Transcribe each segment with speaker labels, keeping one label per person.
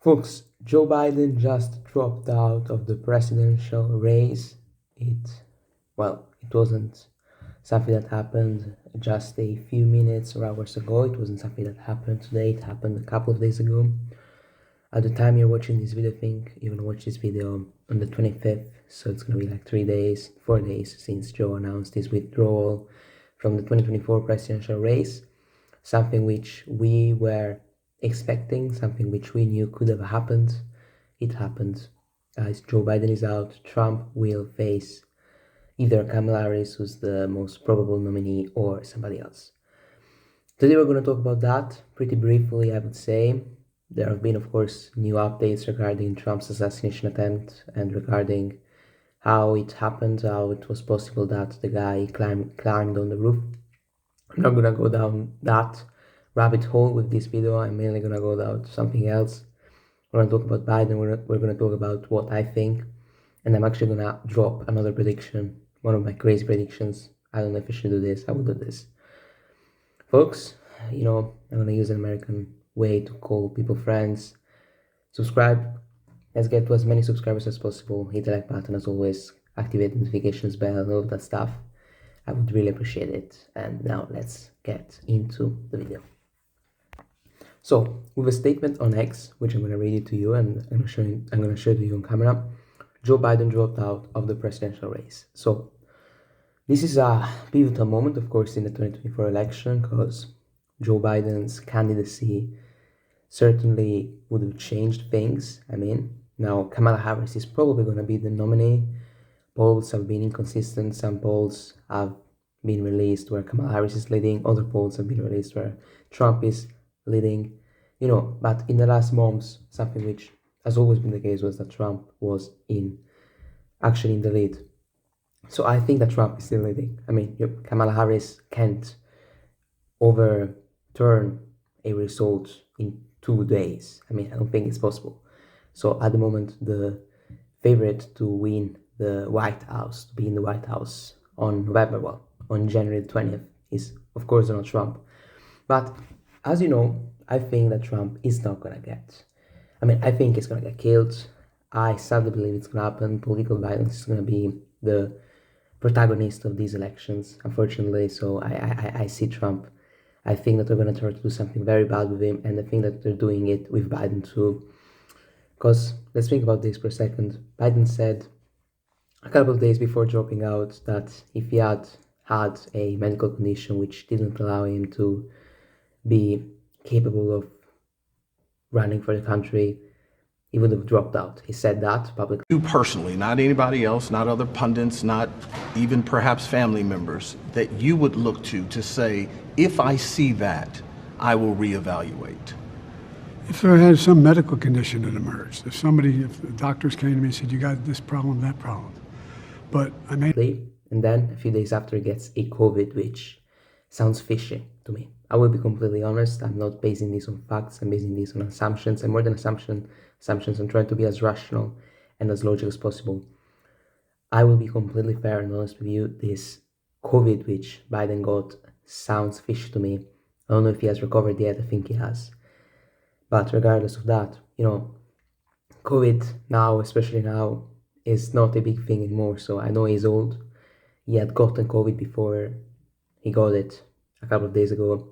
Speaker 1: Folks, Joe Biden just dropped out of the presidential race. It wasn't something that happened just a few minutes or hours ago. It wasn't something that happened today. It happened a couple of days ago. At the time you're watching this video, I think you're gonna watch this video on the 25th, so it's gonna be like 4 days since Joe announced his withdrawal from the 2024 presidential race. Something which we were expecting, something which we knew could have happened. It happened. Guys, Joe Biden is out. Trump will face either Kamala Harris, who's the most probable nominee, or somebody else. Today we're going to talk about that pretty briefly, I would say. There have been, of course, new updates regarding Trump's assassination attempt and regarding how it happened, how it was possible that the guy climbed on the roof. I'm not gonna go down that rabbit hole with this video. I'm mainly gonna go down something else. We're gonna talk about Biden. We're gonna talk about what I think, and I'm actually gonna drop another prediction, one of my crazy predictions. I don't know if I should do this. I will do this, folks. I'm gonna use an American way to call people friends. Subscribe. Let's get to as many subscribers as possible. Hit the like button as always. Activate the notifications bell and all of that stuff. I would really appreciate it. And now let's get into the video. So, with a statement on X, which I'm going to read it to you and I'm going to show it to you on camera, Joe Biden dropped out of the presidential race. So, this is a pivotal moment, of course, in the 2024 election because Joe Biden's candidacy certainly would have changed things. Now Kamala Harris is probably going to be the nominee. Polls have been inconsistent. Some polls have been released where Kamala Harris is leading. Other polls have been released where Trump is leading. But in the last months, something which has always been the case was that Trump was actually in the lead. So I think that Trump is still leading. Kamala Harris can't overturn a result in 2 days. I don't think it's possible. So at the moment, the favorite to win the White House, to be in the White House on January 20th is, of course, Donald Trump. But as you know, I think that Trump is not going to get. I think he's going to get killed. I sadly believe it's going to happen. Political violence is going to be the protagonist of these elections, unfortunately. So I see Trump. I think that they're going to try to do something very bad with him, and I think that they're doing it with Biden too. Because let's think about this for a second. Biden said a couple of days before dropping out that if he had a medical condition which didn't allow him to be capable of running for the country, he would have dropped out. He said that publicly.
Speaker 2: You personally, not anybody else, not other pundits, not even perhaps family members, that you would look to say, if I see that, I will reevaluate.
Speaker 3: If there had some medical condition that emerged, if the doctors came to me and said, you got this problem, that problem. But
Speaker 1: And then a few days after he gets a COVID, which sounds fishy to me. I will be completely honest. I'm not basing this on facts. I'm basing this on assumptions. And more than assumptions, I'm trying to be as rational and as logical as possible. I will be completely fair and honest with you. This COVID, which Biden got, sounds fishy to me. I don't know if he has recovered yet. I think he has. But regardless of that, COVID now, especially now, is not a big thing anymore. So I know he's old. He had gotten COVID before he got it a couple of days ago.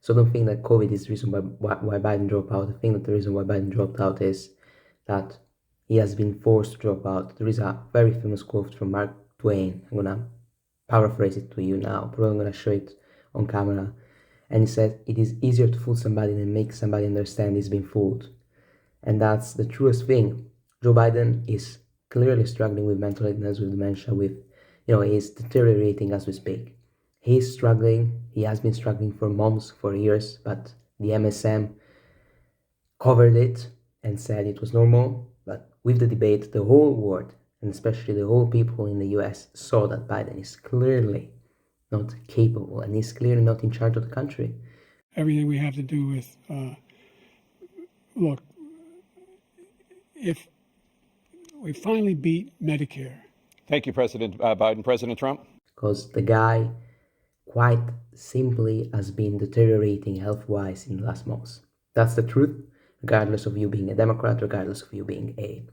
Speaker 1: So I don't think that COVID is the reason why Biden dropped out. I think that the reason why Biden dropped out is that he has been forced to drop out. There is a very famous quote from Mark Twain. I'm going to paraphrase it to you now. Probably I'm going to show it on camera. And he said, it is easier to fool somebody than make somebody understand he's been fooled. And that's the truest thing. Joe Biden is clearly struggling with mental illness, with dementia, he's deteriorating as we speak. He's struggling. He has been struggling for months, for years, but the MSM covered it and said it was normal. But with the debate, the whole world, and especially the whole people in the US, saw that Biden is clearly not capable and he's clearly not in charge of the country.
Speaker 3: Everything we have to do with, look, if we finally beat Medicare.
Speaker 4: Thank you, President Biden. President Trump?
Speaker 1: Because the guy quite simply has been deteriorating health-wise in the last months. That's the truth. regardless of you being a Democrat, regardless of you being a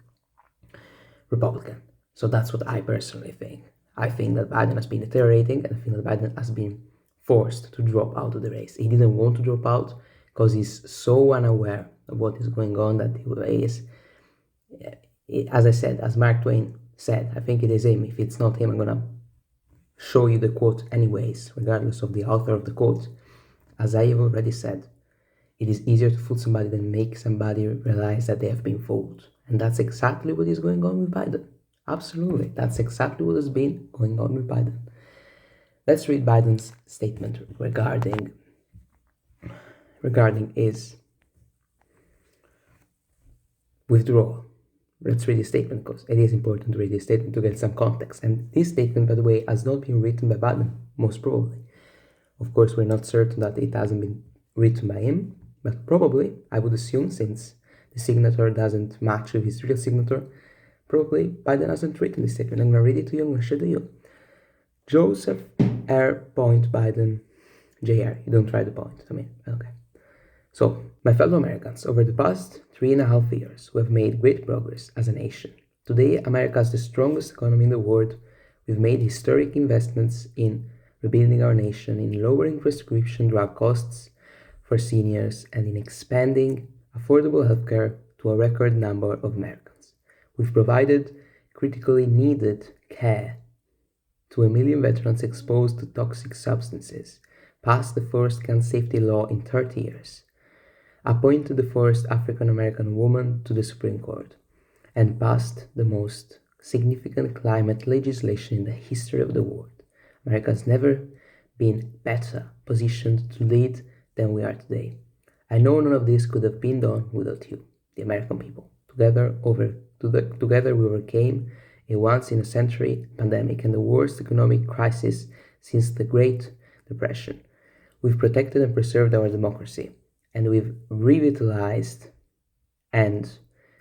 Speaker 1: Republican. So that's what I personally think. I think that Biden has been deteriorating, and I think that Biden has been forced to drop out of the race. He didn't want to drop out because he's so unaware of what is going on that he is, as I said, as Mark Twain said, I think it is him. If it's not him, I'm going to show you the quote anyways, regardless of the author of the quote. As I have already said, it is easier to fool somebody than make somebody realize that they have been fooled. And that's exactly what is going on with Biden. Absolutely. That's exactly what has been going on with Biden. Let's read Biden's statement regarding his withdrawal. Let's read his statement because it is important to read his statement to get some context. And this statement, by the way, has not been written by Biden, most probably. Of course, we're not certain that it hasn't been written by him, but probably, I would assume, since the signature doesn't match with his real signature, probably Biden hasn't written this statement. I'm going to read it to you, I'm going to show it to you. Joseph R. Point Biden, Jr. You don't try to point to me. Okay. So, my fellow Americans, over the past 3.5 years, we have made great progress as a nation. Today, America is the strongest economy in the world. We've made historic investments in rebuilding our nation, in lowering prescription drug costs for seniors, and in expanding affordable healthcare to a record number of Americans. We've provided critically needed care to 1 million veterans exposed to toxic substances, passed the first gun safety law in 30 years, appointed the first African-American woman to the Supreme Court, and passed the most significant climate legislation in the history of the world. America has never been better positioned to lead than we are today. I know none of this could have been done without you, the American people. Together we overcame a once-in-a-century pandemic and the worst economic crisis since the Great Depression. We've protected and preserved our democracy, and we've revitalized and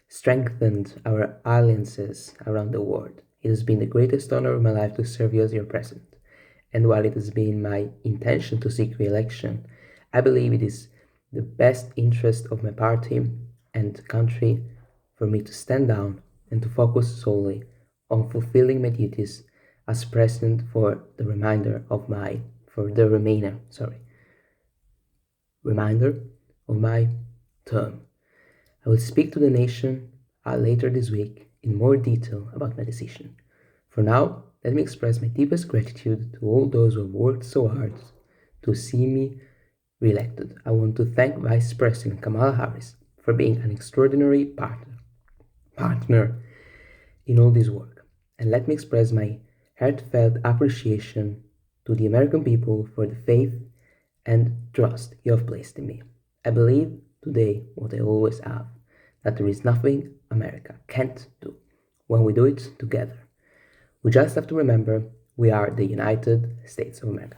Speaker 1: strengthened our alliances around the world. It has been the greatest honor of my life to serve you as your president. And while it has been my intention to seek re-election, I believe it is the best interest of my party and country for me to stand down and to focus solely on fulfilling my duties as president for the remainder of my term. I will speak to the nation later this week in more detail about my decision. For now, let me express my deepest gratitude to all those who have worked so hard to see me re-elected. I want to thank Vice President Kamala Harris for being an extraordinary partner in all this work. And let me express my heartfelt appreciation to the American people for the faith and trust you have placed in me. I believe today what I always have, that there is nothing America can't do when we do it together. We just have to remember we are the United States of America.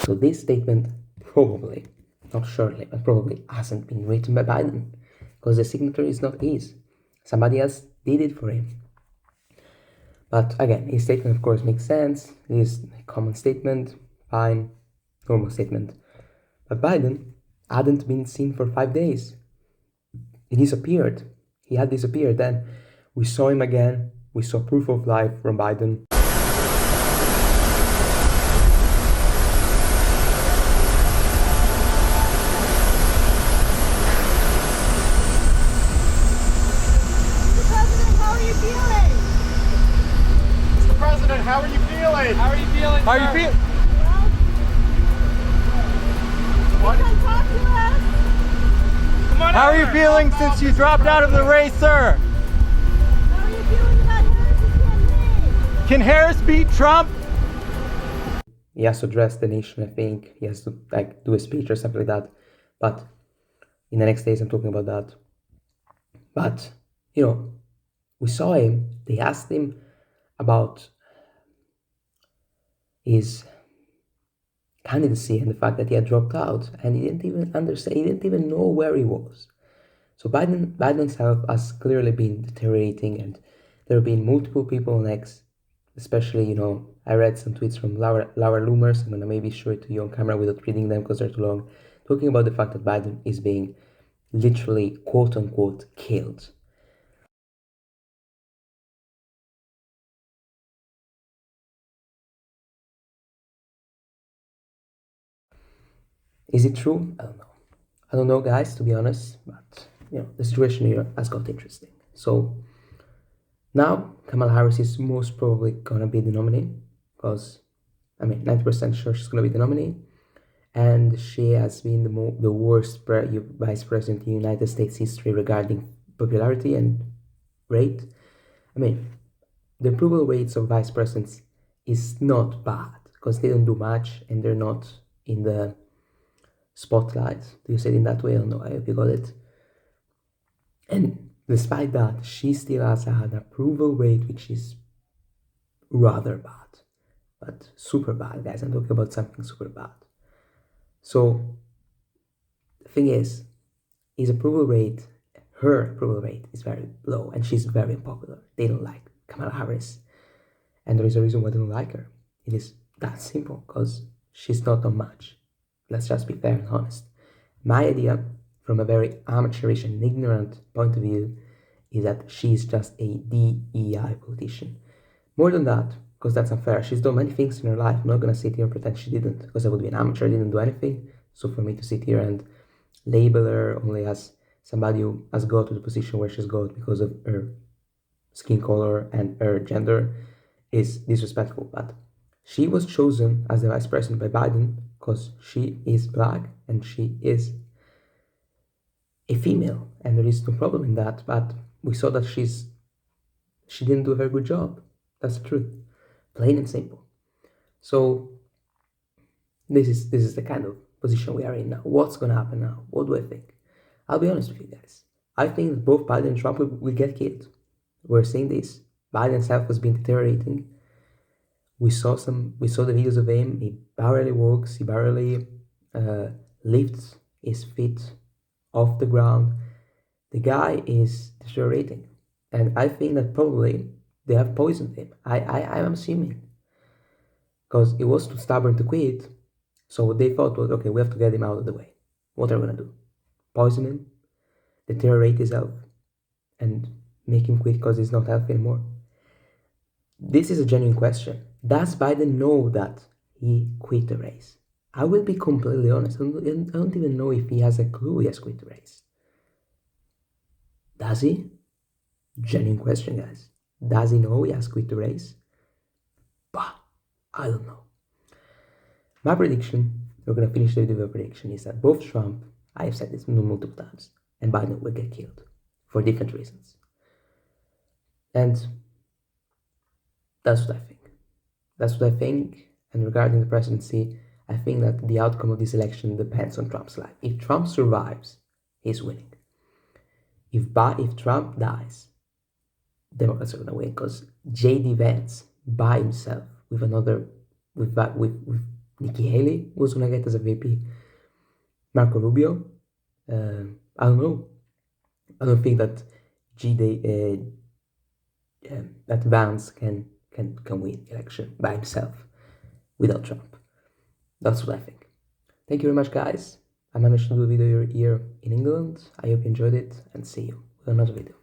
Speaker 1: So this statement probably, not surely, but probably hasn't been written by Biden because the signature is not his. Somebody else did it for him. But again, his statement of course makes sense. It is a common statement, fine, normal statement. But Biden hadn't been seen for 5 days. He disappeared. He had disappeared. Then we saw him again. We saw proof of life from Biden.
Speaker 5: How are you feeling?
Speaker 6: How are you feeling?
Speaker 5: How are you feeling?
Speaker 6: Come talk to us. Come on.
Speaker 5: How are you feeling since you dropped out of the race, sir?
Speaker 6: How are you feeling about Harris's campaign?
Speaker 5: Can Harris beat Trump?
Speaker 1: He has to address the nation, I think. He has to do a speech or something like that. But in the next days, I'm talking about that. But, we saw him. They asked him about his candidacy and the fact that he had dropped out, and he didn't even understand, he didn't even know where he was. So Biden's health has clearly been deteriorating, and there have been multiple people on X, especially, I read some tweets from Laura Loomers. I'm going to maybe show it to you on camera without reading them because they're too long, talking about the fact that Biden is being literally, quote unquote, killed. Is it true? I don't know. I don't know, guys, to be honest, but the situation here has got interesting. So now Kamala Harris is most probably gonna be the nominee, because 90% sure she's gonna be the nominee, and she has been the worst vice president in United States history regarding popularity and rate. The approval rates of vice presidents is not bad because they don't do much and they're not in the spotlight. Do you say it in that way? I don't know. I hope you got it. And despite that, she still has an approval rate which is rather bad, but super bad, guys. I'm talking about something super bad. So the thing is, her approval rate is very low, and she's very unpopular. They don't like Kamala Harris, and there is a reason why they don't like her. It is that simple, because she's not on much. Let's just be fair and honest. My idea, from a very amateurish and ignorant point of view, is that she's just a DEI politician. More than that, because that's unfair, she's done many things in her life. I'm not gonna sit here and pretend she didn't, because I would be an amateur, didn't do anything. So for me to sit here and label her only as somebody who has got to the position where she's got because of her skin color and her gender is disrespectful. But she was chosen as the vice president by Biden because she is black and she is a female, and there is no problem in that. But we saw that she didn't do a very good job. That's the truth, plain and simple. So this is the kind of position we are in now. What's gonna happen now? What do I think? I'll be honest with you guys. I think that both Biden and Trump will get killed. We're seeing this. Biden's health has been deteriorating. We saw the videos of him. He barely walks. He barely lifts his feet off the ground. The guy is deteriorating, and I think that probably they have poisoned him. I'm assuming, because he was too stubborn to quit. So what they thought was, okay, we have to get him out of the way. What are we gonna do? Poison him, deteriorate his health, and make him quit because he's not healthy anymore? This is a genuine question. Does Biden know that he quit the race? I will be completely honest. I don't even know if he has a clue he has quit the race. Does he? Genuine question, guys. Does he know he has quit the race? But I don't know. My prediction, we're going to finish the video with a prediction, is that both Trump, I have said this multiple times, and Biden will get killed for different reasons. And that's what I think. And regarding the presidency, I think that the outcome of this election depends on Trump's life. If Trump survives, he's winning. If Trump dies, Democrats are going to win, because J.D. Vance by himself with Nikki Haley was going to get as a VP. Marco Rubio, I don't know. I don't think that that Vance can win the election by himself without Trump. That's what I think. Thank you very much, guys. I managed to do a video here in England. I hope you enjoyed it, and see you with another video.